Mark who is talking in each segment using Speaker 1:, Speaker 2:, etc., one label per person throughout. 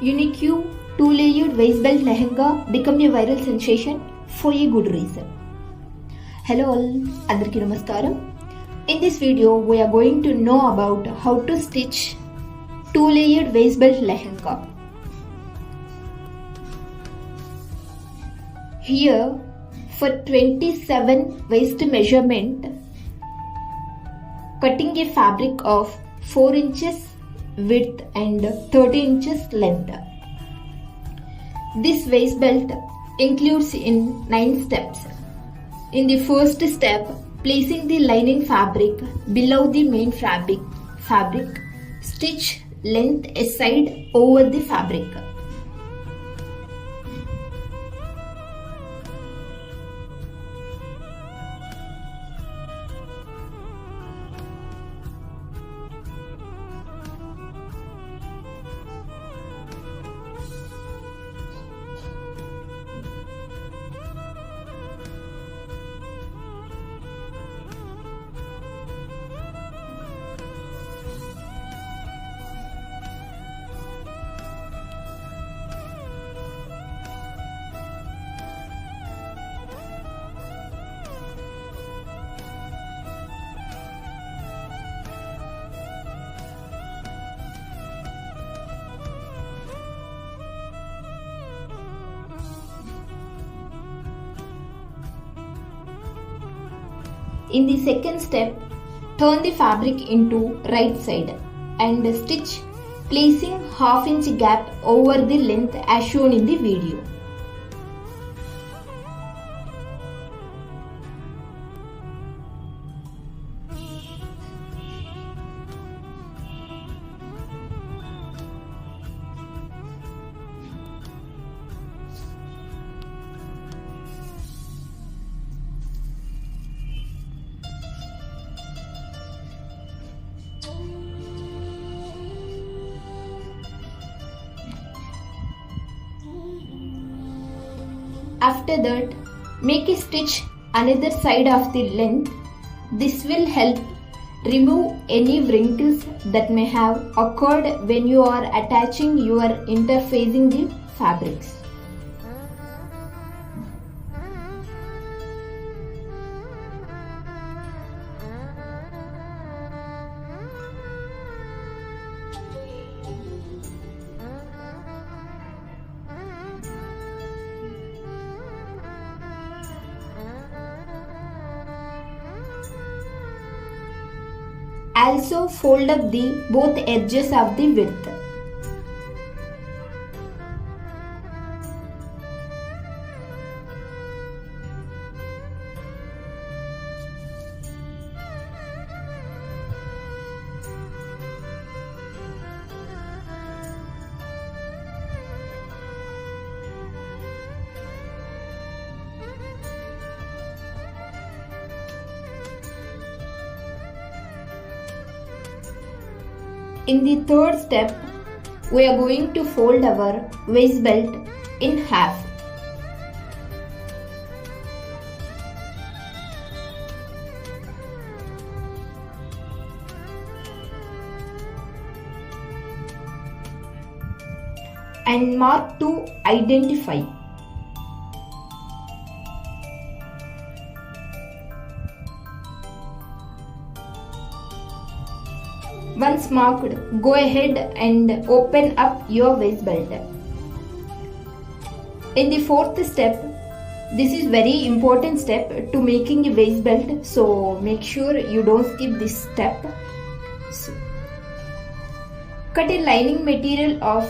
Speaker 1: Unique two-layered waistbelt lehenga become a viral sensation for a good reason. Hello all, andarki namaskaram. In this video, we are going to know about how to stitch two-layered waistbelt lehenga. Here, for 27 waist measurement, cutting a fabric of 4 inches width and 30 inches length. This waist belt includes in 9 steps. In the first step, placing the lining fabric below the main fabric, stitch length aside over the fabric. In the second step, turn the fabric into right side and stitch placing half-inch gap over the length as shown in the video. After that, make a stitch another side of the length. This will help remove any wrinkles that may have occurred when you are attaching your interfacing the fabrics. Also fold up the both edges of the width. In the third step, we are going to fold our waist belt in half. And mark to identify. Once marked, go ahead and open up your waist belt. In the fourth step, this is very important step to making a waist belt, so make sure you don't skip this step. Cut a lining material of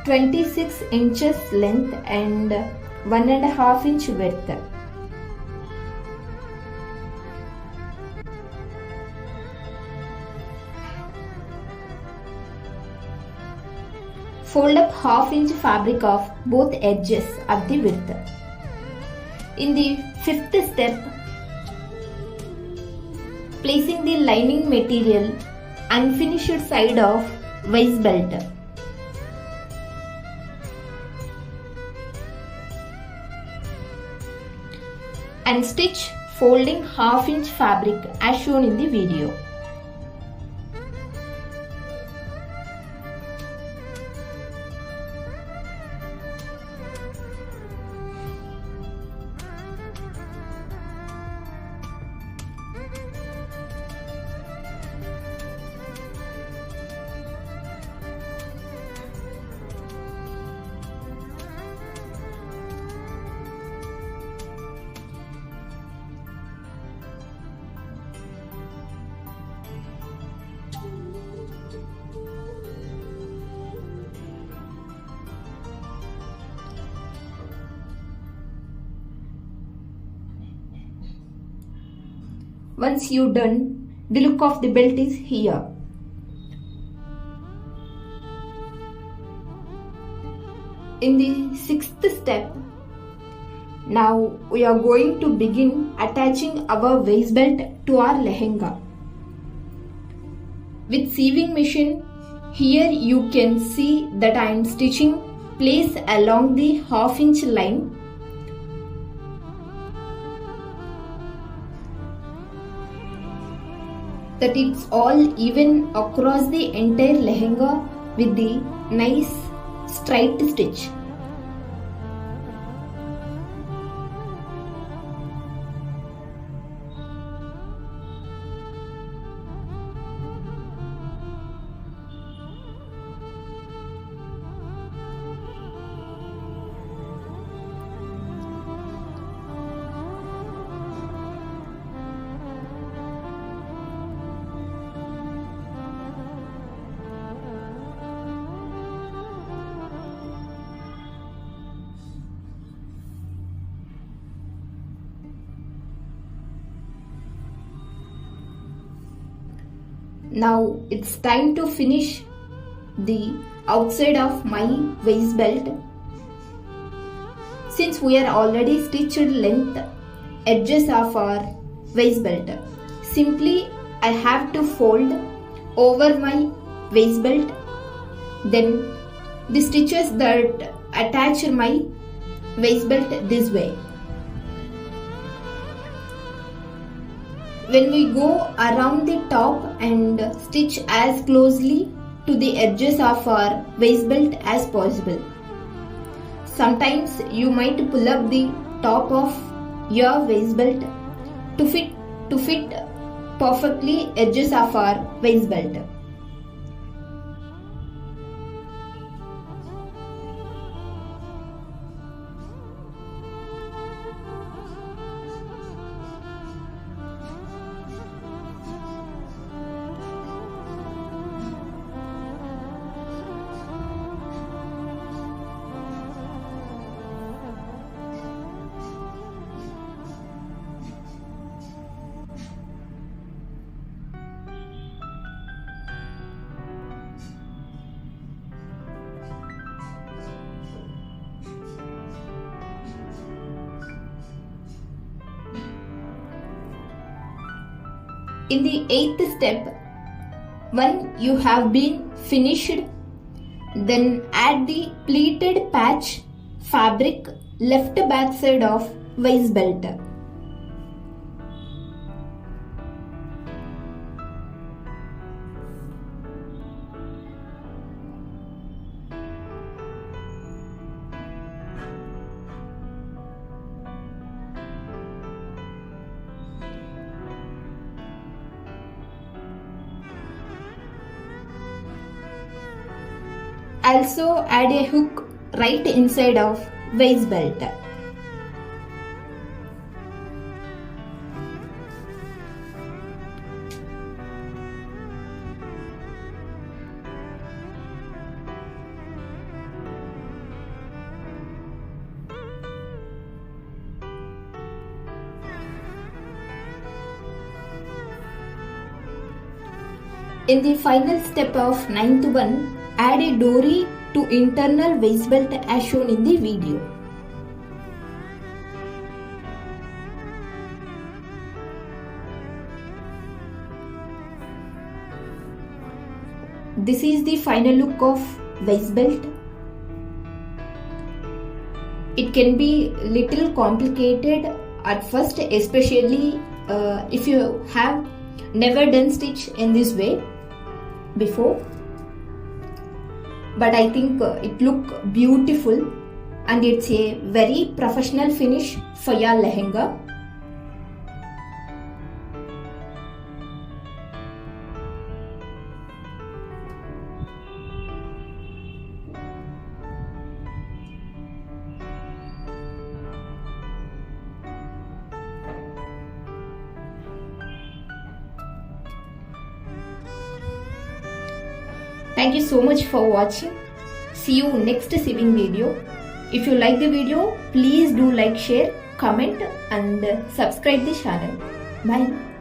Speaker 1: 26 inches length and 1.5 inch width. Fold up half-inch fabric of both edges of the width. In the fifth step, placing the lining material unfinished side of waist belt. And stitch folding half-inch fabric as shown in the video. once you done, the look of the belt is here. In the sixth step, now we are going to begin attaching our waist belt to our lehenga. With sewing machine, here you can see that I am stitching place along the half-inch line. That it's all even across the entire lehenga with the nice straight stitch. Now it's time to finish the outside of my waist belt. Since we are already stitched length edges of our waist belt, simply I have to fold over my waist belt, then the stitches that attach my waist belt this way. When we go around the top and stitch as closely to the edges of our waist belt as possible. Sometimes you might pull up the top of your waist belt to fit perfectly edges of our waist belt. In the eighth step, when you have been finished, then add the pleated patch fabric left back side of waist belt. Also add a hook right inside of waist belt. In the final step of ninth one, add a dory to internal waist belt as shown in the video. This is the final look of waist belt. It can be little complicated at first, especially if you have never done stitch in this way before. But I think it look beautiful and it's a very professional finish for your lehenga. Thank you so much for watching. See you next sewing video. If you like the video, please do like, share, comment and subscribe the channel. Bye.